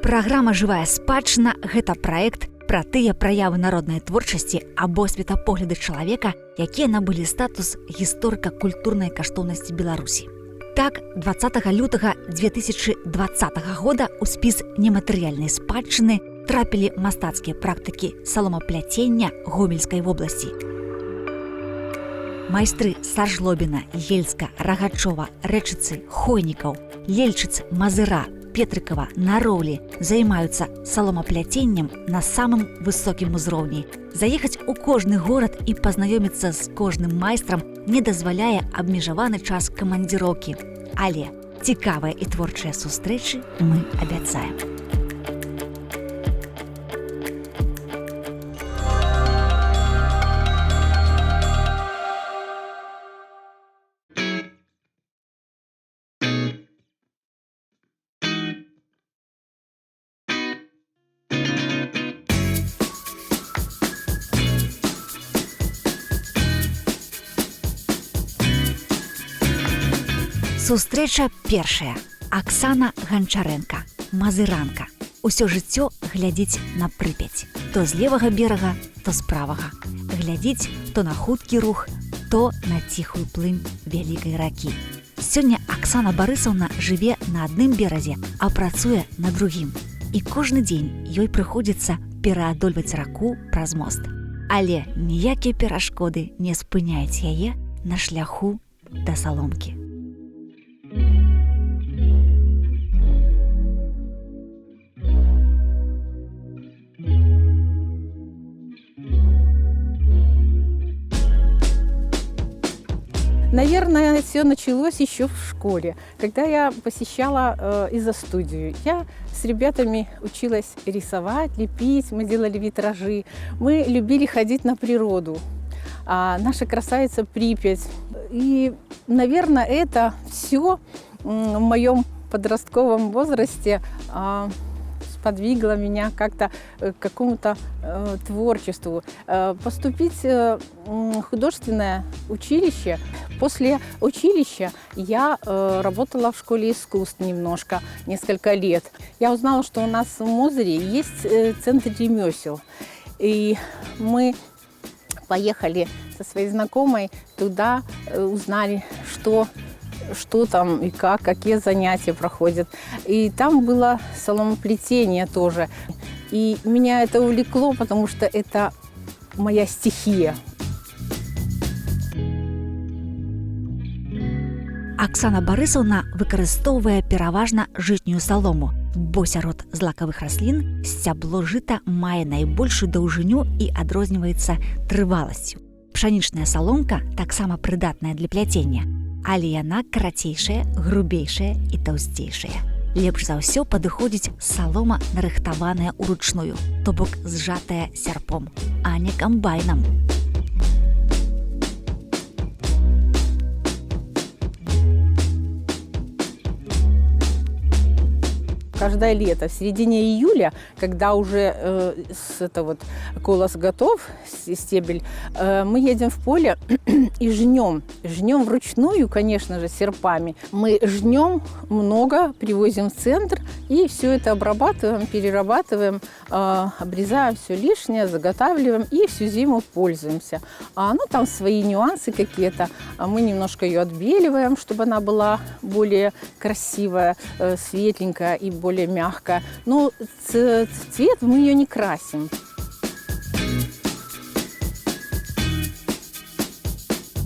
Праграма «Жывая спадчына» – гэта праект пра тыя праявы народнай творчасці або светапогляды чалавека, якія набылі статус гісторыка-культурнай каштоўнасці Беларусі. Так, 20 лютага 2020 года ў спіс нематэрыяльнай спадчыны трапілі мастацкія практыкі саломапляцення Гомельскай вобласці. Майстры Саржлобіна, Ельска, Рагачова, Рэчыцы, Хойнікаў, Лельчыц, Мазыра, Петрыкава, Нароўлі займаюцца саломапляценнем на самым высокім узроўні. Заехаць у кожны горад і пазнаёміцца з кожным майстрам не дазваляе абмежаваны час камандзіроўкі. Але цікавыя і творчыя сустрэчы мы абяцаем. Сустрэча першая. Аксана Ганчаренка, мазыранка. Усё жыццё глядзіць на Прыпяць. То з левага берага, то з правага. Глядзіць то на хуткі рух, то на ціхую плынь вялікай ракі. Сёння Аксана Барысаўна жыве на адным беразе, а працуе на другім. І кожны дзень ёй прыходзіцца пераадольваць раку праз мост. Але ніякія перашкоды не спыняюць яе на шляху да саломкі. Наверное, все началось еще в школе, когда я посещала изо-студию. Я с ребятами училась рисовать, лепить, мы делали витражи. Мы любили ходить на природу. Наша красавица Припять. И, наверное, это все в моем подростковом возрасте сподвигло меня как-то к какому-то творчеству. Поступить в художественное училище. После училища я работала в школе искусств немножко, несколько лет. Я узнала, что у нас в Мозыре есть центр ремесел. И мы поехали со своей знакомой туда, узнали, что там и как, какие занятия проходят. И там было соломоплетение тоже. И меня это увлекло, потому что это моя стихия. Аксана Барысаўна выкарыстоўвае пераважна жытнюю салому, бо сярод злакавых раслін сцябло жыта мае найбольшую даўжыню і адрозніваецца трываласцю. Пшанічная саломка таксама прыдатная для пляцення, але яна карацейшая, грубейшая і таўсцейшая. Лепш за ўсё падыходзіць салома, нарыхтаваная ўручную, то бок зжатая сярпом, а не камбайнам. Каждое лето, в середине июля, когда уже колос готов, стебель, мы едем в поле и жнем. Жнем вручную, конечно же, серпами. Мы жнем много, привозим в центр и все это обрабатываем, перерабатываем, обрезаем все лишнее, заготавливаем и всю зиму пользуемся. Там свои нюансы какие-то. Мы немножко ее отбеливаем, чтобы она была более красивая, светленькая и более мягкая. Но цвет мы ее не красим.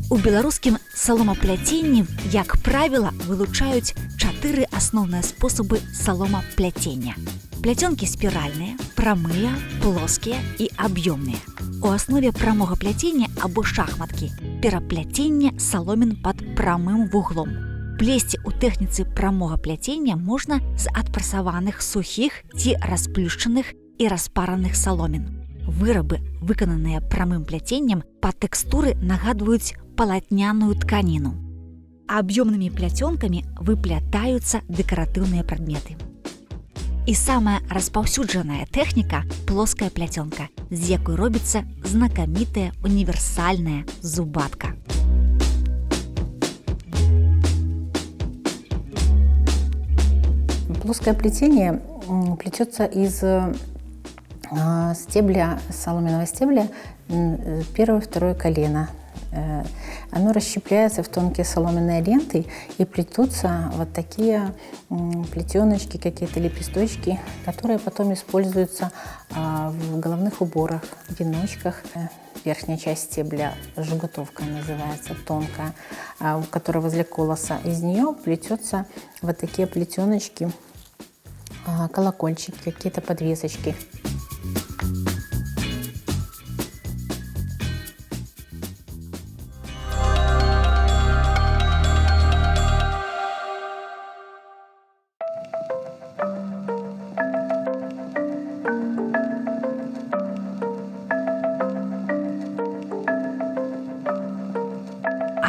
У беларускім саломапляценні, як правіла, вылучаюць 4 асноўныя спосабы саломапляцення. Пляцёнкі спіральныя, прамыя, плоскія і аб'ёмныя. У аснове прамога пляцення або шахматкі перапляценне саломін пад прамым вуглом. Плесці ў тэхніцы прамога пляцення можна з адпрасаваных сухіх ці расплюшчаных і распараных саломін. Вырабы, выкананыя прамым пляценнем, па тэкстуры нагадваюць палатняную тканіну. Аб'ёмнымі пляцёнкамі выплятаюцца дэкаратыўныя прадметы. І самая распаўсюджаная тэхніка – плоская пляцёнка, з якой робіцца знакамітая універсальная зубатка. Плоское плетение плетется из стебля, соломенного стебля, первое, второе колено. Оно расщепляется в тонкие соломенные ленты и плетутся вот такие плетеночки, какие-то лепесточки, которые потом используются в головных уборах, в веночках. Верхняя часть стебля, жгутовка называется, тонкая, которая возле колоса. Из нее плетется вот такие плетеночки, колокольчики, какие-то подвесочки.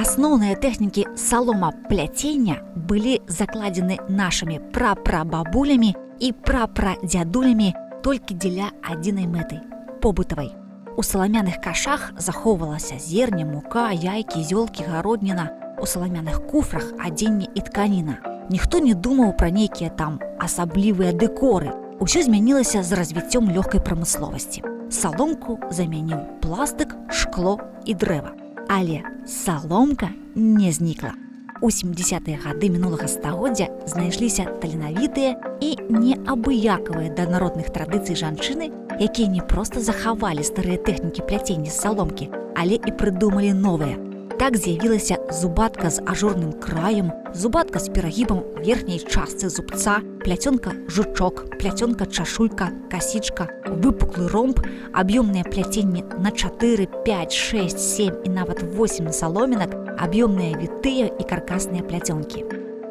Асноўныя тэхнікі саломапляцення былі закладзены нашымі прапрабабулямі і прапрадзядулямі толькі дзеля адзінай мэты – побытавай. У саламяных кашах захоўвалася зерне, мука, яйкі, зёлкі, гародніна. У саламяных куфрах адзенне і тканіна. Ніхто не думаў пра нейкія там асаблівыя дэкоры. Усё змянілася з развіццём лёгкай прамысловасці. Саломку замяніў пластык, шкло і дрэва. Але саломка не знікла. У 70-е гады мінулага стагоддзя знайшліся таленавітыя і неабыякавыя да народных традыцый жанчыны, якія не проста захавалі старыя тэхнікі пляцення з саломкі, але і прыдумалі новыя. Так з'явілася зубатка з ажурным краем, зубатка з перагібам верхняй частцы зубца, пляцёнка-жучок, пляцёнка-чашулька, касічка, выпуклы ромб, аб'ёмныя пляценні на 4, 5, 6, 7 і нават 8 саломінак, аб'ёмныя вітыя і каркасныя пляцёнкі.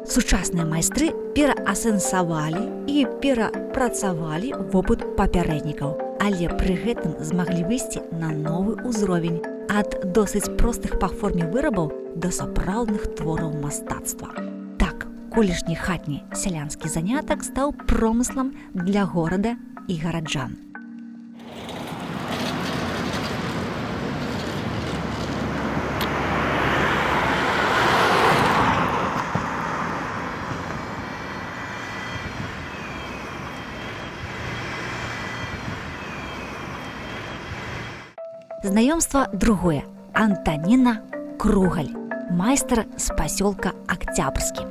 Сучасныя майстры пераасэнсавалі і перапрацавалі вопыт папярэднікаў, але пры гэтым змаглі выйсці на новы ўзровень ад досыць простых па форме вырабаў да сапраўдных твораў мастацтва. Так, колішні хатні сялянскі занятак стаў промыслам для горада і гараджан. Знаёмства другое. Антаніна Кругаль, майстар з пасёлка Акцябрскі.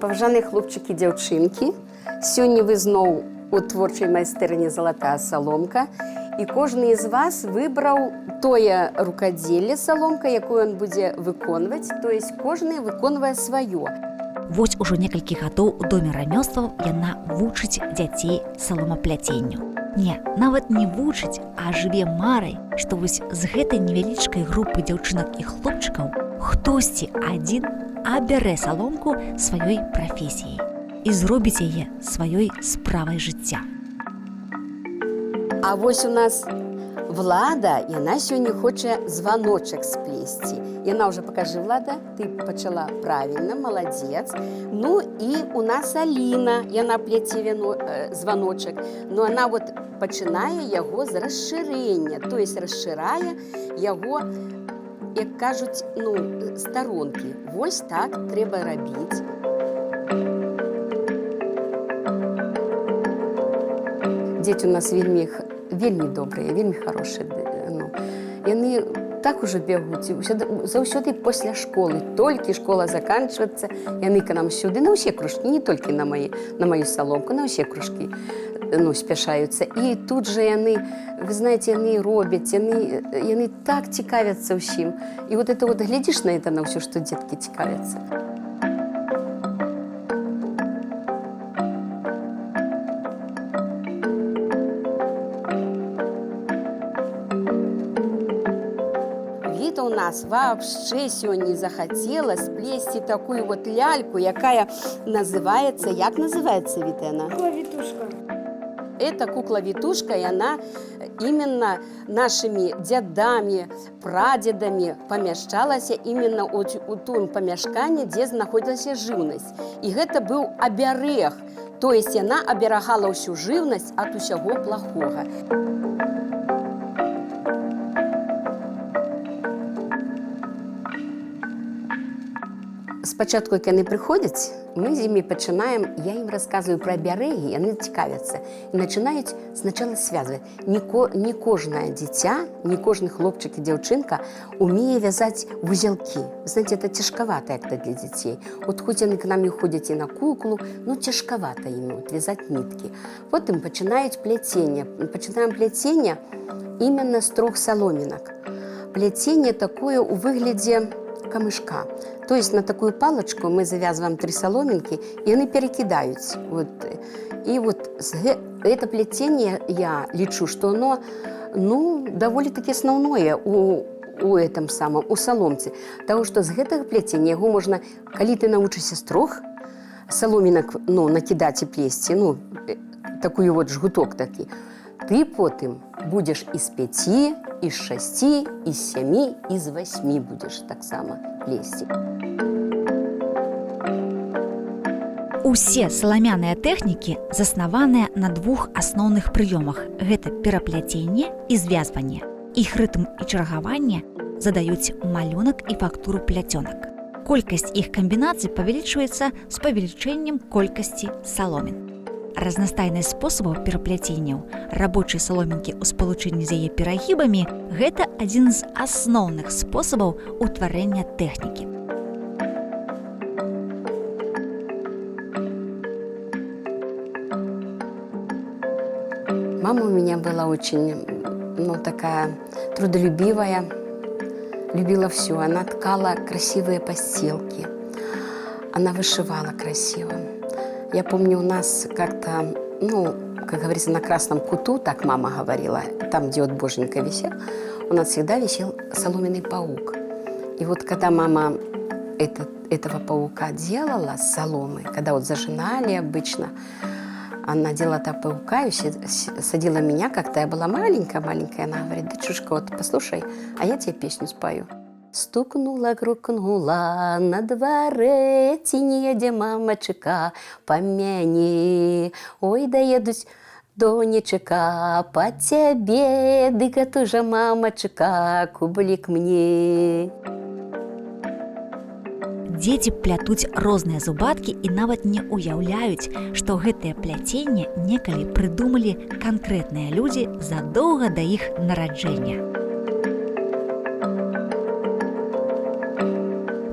Паважаныя хлопчыкі і дзяўчынкі, сёння вы зноў у творчай майстэрні «Залатая саломка», і кожны з вас выбраў тое рукадзелле саломка, якое ён будзе выконваць, то есть кожны выконвае сваё. Вось ужо некалькі гадоў у доме рамёстваў яна вучыць дзяцей саломапляценню. Не, нават не вучыць, а жыве марай, што вось з гэтай невялічкай групы дзяўчынак і хлопчыкаў хтосьці адзін абярэ саломку сваёй прафесіяй і зробіць яе сваёй справай жыцця. А вось у нас Влада, яна сёння хоча званочак сплесці. Яна ўжо пакажы, Влада, ты пачала правільна, маладзец. Ну і у нас Аліна, яна пляце званочак, но она вот пачынае яго з расшырэння, то есть расшырае яго, як кажуць, старонкі. Вось так трэба рабіць. Дзеці у нас вельмі добрыя, вельмі хорошыя. Яны так ужо бегуць, заўсёды пасля школы. Толькі школа заканчваецца, яны к нам сюды, на ўсе кружкі, не толькі на маю саломку, на ўсе кружкі спяшаюцца. І тут жа яны, вы знаеце, яны робяць, яны так цікавяцца ўсім. І вот это вот глядзіш на это, на ўсё, што дзеткі цікавяцца. У нас вообще сёння захацела сплесці такую вот ляльку, якая называется, як называется, Вітэна? Кукла-вітушка. Это кукла-вітушка, и она именно нашими дядами, прадедами помяшчалася именно у том помяшканні, где знаходилася жыўнасць. И это был оберег, то есть она оберагала всю жыўнасць от усяго плохого. Спочатку, як вони приходять, ми з ними починаємо, я їм розказую про обереги, вони цікавляться і починають спочатку зв'язувати. Не кожне дитя, не кожен хлопчик і дівчинка вміє в'язати вузелки. Ви знаєте, це тяжковато як-то для дітей. От хоч вони к нам і ходять і на куклу, ну тяжковато їм в'язати нитки. Потім починають плетіння. Починаємо плетіння іменно з 3 соломинок. Плетение такое у выгляде камышка. То есть на такую палочку мы завязываем 3 соломинки, и они перекидаются. Вот. И вот это плетение, я лечу, что оно довольно-таки основное у соломці. Тому що з гэтага плетення його можна, коли ти навчишся з 3 соломинок накидати і плести, такий от жгуток такий, ти потім будеш із 5, із 6, із 7, із 8 будеш так само плести. Усе саламяныя тэхнікі заснаваныя на 2 асноўных прыёмах. Гэта перапляценне і звязванне. Іх рытм і чаргаванне задаюць малюнак і фактуру пляцёнак. Колькасць іх камбінацый павялічваецца з павелічэннем колькасці саломін. Разнастайнасць спосабаў перапляценняў рабочай саломінкі ў спалучэнні з яе перагібамі – гэта адзін з асноўных спосабаў утварэння тэхнікі. Мама у меня была очень, такая трудолюбивая, любила все. Она ткала красивые постелки, она вышивала красиво. Я помню, у нас как-то, как говорится, на красном куту, так мама говорила, там, где вот боженька висел, у нас всегда висел соломенный паук. И вот когда мама этого паука делала с соломы, когда вот зажинали обычно, она делала этого паука и садила меня, как-то я была маленькая, она говорит: дочушка, вот послушай, а я тебе песню спою. Стукнула, крукнула на дворе, тінь еде мамочка, помяни. Ой, доедусь, донечка, по тебе, дыка тоже мамочка, кублик мне. Дзеці плятуць розныя зубаткі і нават не ўяўляюць, што гэтае пляценне некалі прыдумалі канкрэтныя людзі задоўга да іх нараджэння.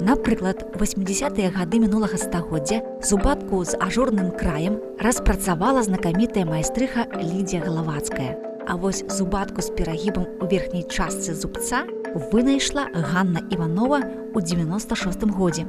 Напрыклад, у 80-е гады мінулага стагоддзя зубатку з ажурным краем распрацавала знакамітая майстрыха Лідзія Галавацкая. А вось зубатку з перагібам у верхняй частцы зубца вынайшла Ганна Іванова ў 96-м годзе.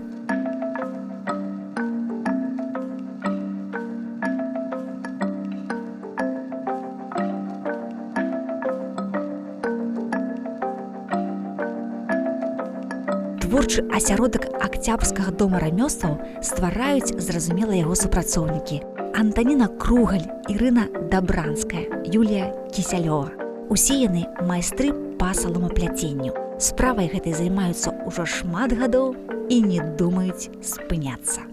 Творчы асяродак Акцябрскага дома рамёстваў ствараюць, зразумела, яго супрацоўнікі: Антаніна Кругаль, Ірына Дабранская, Юлія Кісялёва. Усе яны майстры па саломапляценню. Справай гэтай займаюцца ўжо шмат гадоў і не думаюць спыняцца.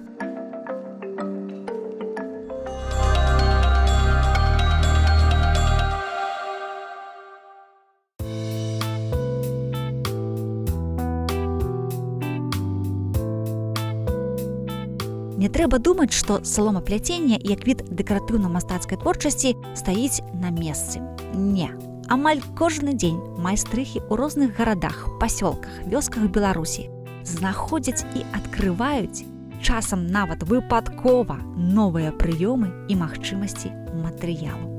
Не трэба думаць, што саломапляценне як від дэкаратыўна-мастацкай творчасці стаіць на месцы. Не. Амаль кожны дзень майстрыхі ў розных гарадах, пасёлках, вёсках Беларусі знаходзяць і адкрываюць, часам нават выпадкова, новыя прыёмы і магчымасці матэрыялу.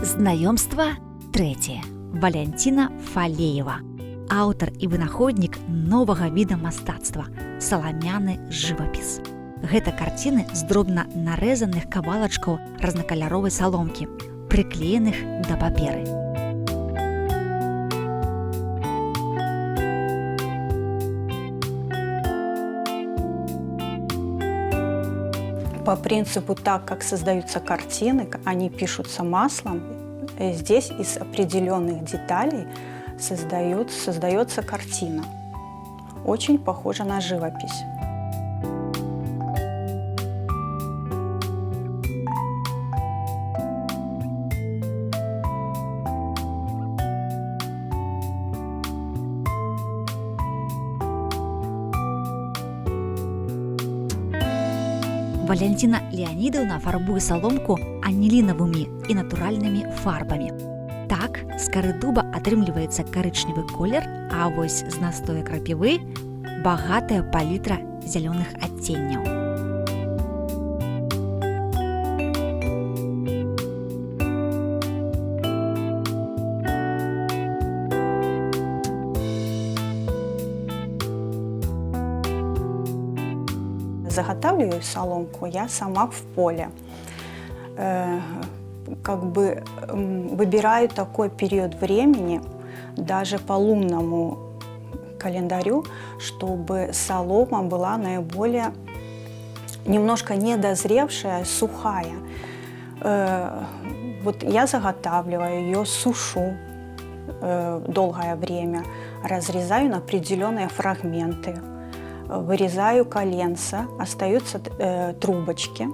Знаёмства трэцяе. Валянціна Фалеева, аўтар і вынаходнік новага віда мастацтва – саламяны жывапіс. Гэта карціны з дробна нарэзаных кавалачкаў разнакаляровай саломкі, прыклееных да паперы. По принципу, так как создаются картины, они пишутся маслом, здесь из определенных деталей создается картина. Очень похожа на живопись. Валентина Леонидовна фарбуе саломку анілінавымі і натуральнымі фарбамі. Так, з кары дуба атрымліваецца карычневы колер, а вось з настоя крапівы багатая палітра зялёных адценняў. Заготавливаю соломку я сама в поле. Как бы выбираю такой период времени, даже по лунному календарю, чтобы солома была наиболее немножко недозревшая, сухая. Вот я заготавливаю ее, сушу долгое время, разрезаю на определенные фрагменты, вырезаю коленца, остаются трубочки.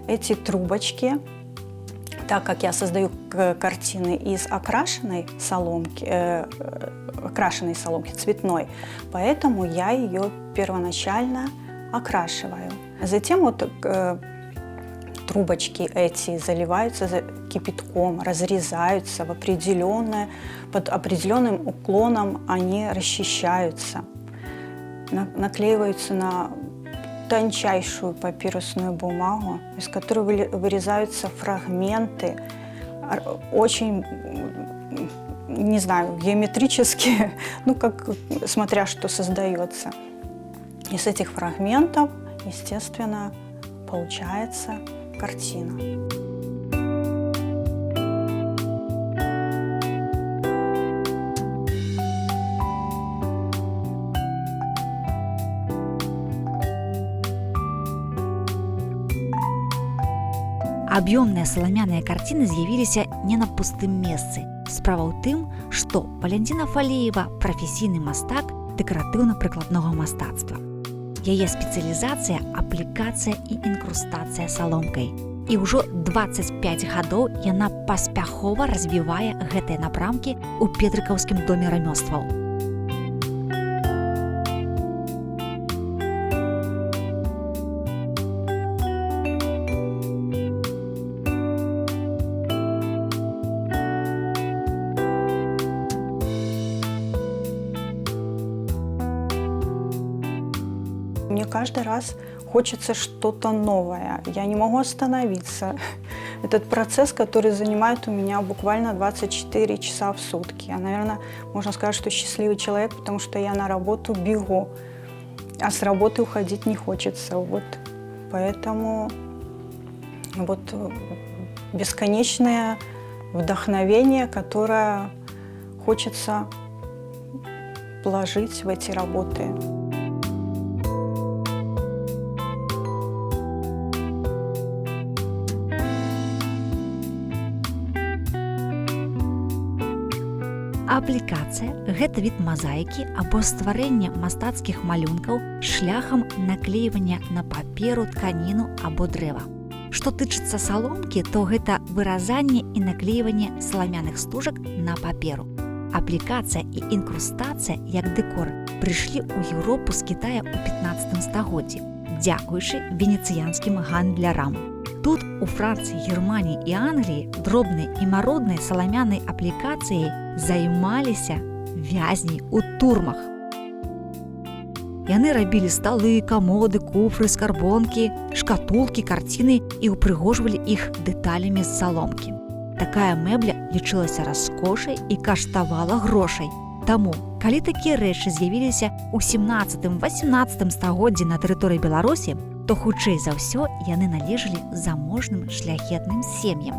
Эти трубочки, так как я создаю картины из окрашенной соломки, цветной, поэтому я ее первоначально окрашиваю. Затем вот трубочки эти заливаются кипятком, разрезаются под определенным уклоном, они расчищаются, наклеиваются на тончайшую папирусную бумагу, из которой вырезаются фрагменты, очень, не знаю, геометрические, ну, как, смотря что создается. Из этих фрагментов, естественно, получается картина. Аб'ёмныя саламяныя карціны з'явіліся не на пустым месцы. Справа ў тым, што Валентина Фалеева прафесійны мастак дэкаратыўна-прыкладнога мастацтва. Яе спецыялізацыя – аплікацыя і інкрустацыя саломкай. І ўжо 25 гадоў яна паспяхова развівае гэтыя напрамкі ў Петрыкаўскім доме рамёстваў. Мне каждый раз хочется что-то новое. Я не могу остановиться. Этот процесс, который занимает у меня буквально 24 часа в сутки. Я, наверное, можно сказать, что счастливый человек, потому что я на работу бегу, а с работы уходить не хочется. Вот. Поэтому вот бесконечное вдохновение, которое хочется вложить в эти работы. Аплікацыя – гэта від мазаікі або стварэння мастацкіх малюнкаў шляхам наклеівання на паперу, тканіну або дрэва. Што тычыцца саломкі, то гэта выразанне і наклеіванне саламяных стужак на паперу. Аплікацыя і інкрустацыя, як дэкор, прыйшлі ў Еўропу з Кітая ў 15 стагоддзі, дзякуючы венецыянскім гандлярам. Тут, у Францыі, Германіі і Англіі, дробнай і маруднай саламянай аплікацыяй займаліся вязні ў турмах. Яны рабілі сталы, камоды, куфры, скарбонкі, шкатулкі, карціны і ўпрыгожвалі іх дэталямі з саломкі. Такая мэбля лічылася раскошай і каштавала грошай. Таму, калі такія рэчы з'явіліся ў 17-18 стагоддзі на тэрыторыі Беларусі, то хутчэй за ўсё яны належалі заможным шляхетным сем'ям.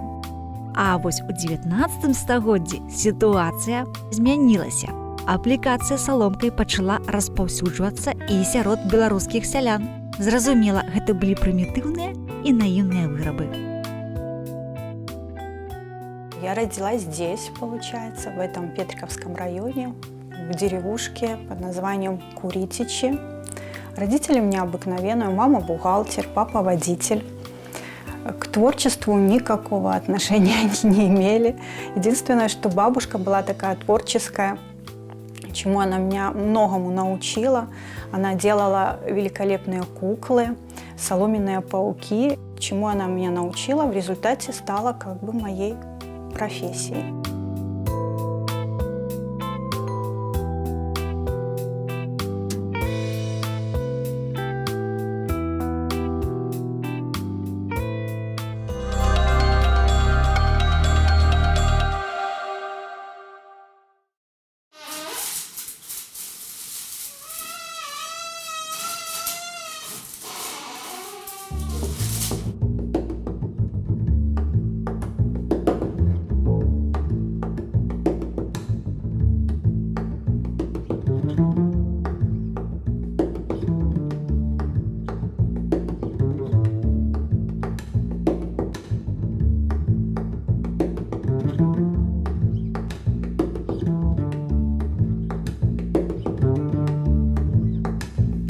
А вось у 19 стагоддзі сітуацыя змянілася. Аплікацыя саломкай пачала распаўсюджвацца і сярод беларускіх сялян. Зразумела, гэта былі прымітыўныя і наіўныя вырабы. Я родилась здесь, получается, в этом Петриковском районе, в деревушке под названием Куритичи. Родители у меня обыкновенные, мама бухгалтер, папа водитель. К творчеству никакого отношения они не имели. Единственное, что бабушка была такая творческая, чему она меня многому научила. Она делала великолепные куклы, соломенные пауки. Чему она меня научила, в результате стала как бы моей профессией.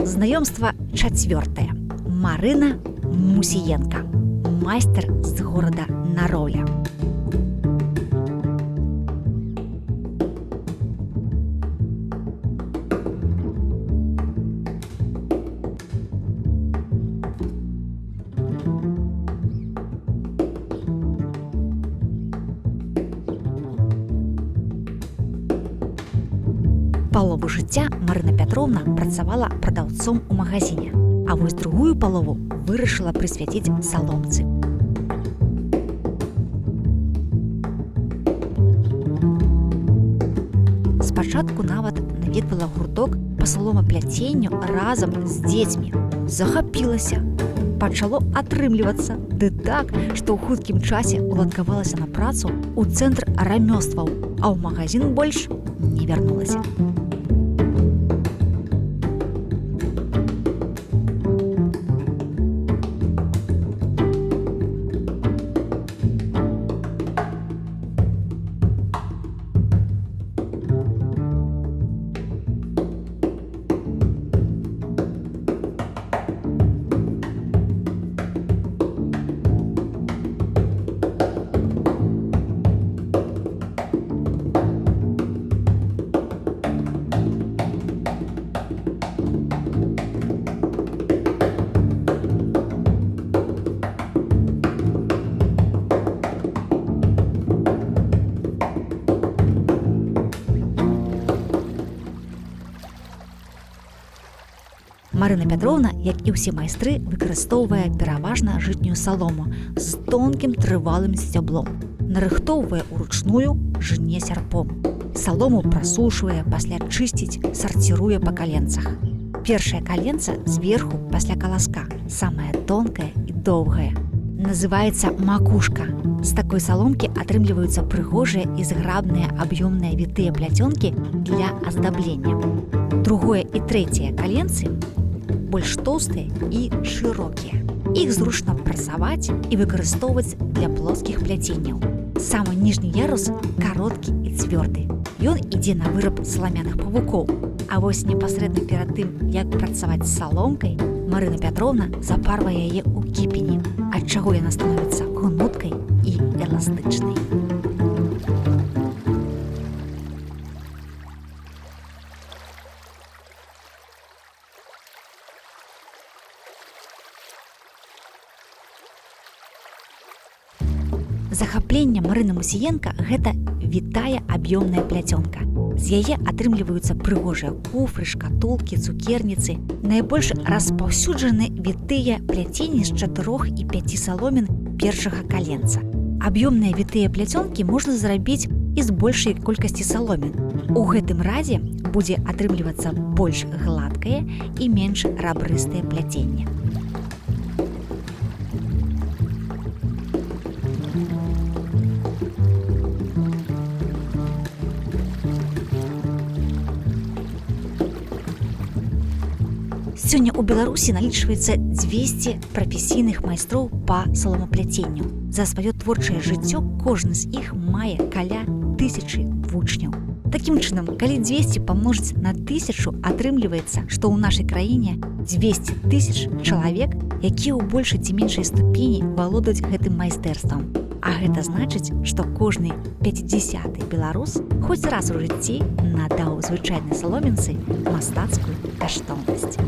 Знаёмства чацвёртае. Марына Мусіенка, майстар з горада Нароўля. Палову жыцця Марына Пятроўна працавала прадаўцом у магазине, а вось другую палову вырашыла прысвяціць саломцы. Спачатку нават наведвала гурток па саломапляценню разам з дзецьмі. Захапілася, пачало атрымлівацца, ды так, што ў хуткім часе уладкавалася на працу ў цэнтр рамёстваў, а ў магазин больш не вярнулася. Марына Пятроўна, як і ўсе майстры, выкарыстоўвае пераважна жытнюю салому з тонкім трывалым сцяблом. Нарыхтоўвае ўручную, жне сярпом. Салому прасушвае, пасля чысціць, сарціруе па каленцах. Першае каленца зверху пасля каласка, самае тонкае і доўгае. Называецца макушка. З такой саломкі атрымліваюцца прыгожыя і зграбныя аб'ёмныя вітыя пляцёнкі для аздаблення. Другое і трэцяе каленцы больш тоўстыя і шырокія. Іх зручна прасаваць і выкарыстоўваць для плоскіх пляценняў. Самы ніжні ярус кароткі і цвёрды. Ён ідзе на выраб саламяных павукоў. А вось непасрэдна перад тым, як працаваць з саломкай, Марына Пятроўна запарвае яе ў кіпені, ад чаго яна становіцца гнуткай і эластычнай. Захапленне Марыны Мусіенка – гэта вітая аб'ёмная пляцёнка. З яе атрымліваюцца прыгожыя куфры, шкатулкі, цукерніцы. Найбольш распаўсюджаны вітыя пляценні з 4 і 5 саломін першага каленца. Аб'ёмныя вітыя пляцёнкі можна зрабіць і з большай колькасці саломін. У гэтым разе будзе атрымлівацца больш гладкае і менш рабрыстае пляценне. Сёння ў Беларусі налічваецца 200 прафесійных майстроў па саломапляценню. За сваё творчае жыццё кожны з іх мае каля 1000 вучняў. Такім чынам, калі 200 памножыць на 1000, атрымліваецца, што ў нашай краіне 200 000 чалавек, якія ў большай ці меншай ступені валодаюць гэтым майстэрствам. А гэта значыць, што кожны 50-й беларус хоць раз у жыцці надаў звычайнай саломінцы мастацкую каштоўнасць.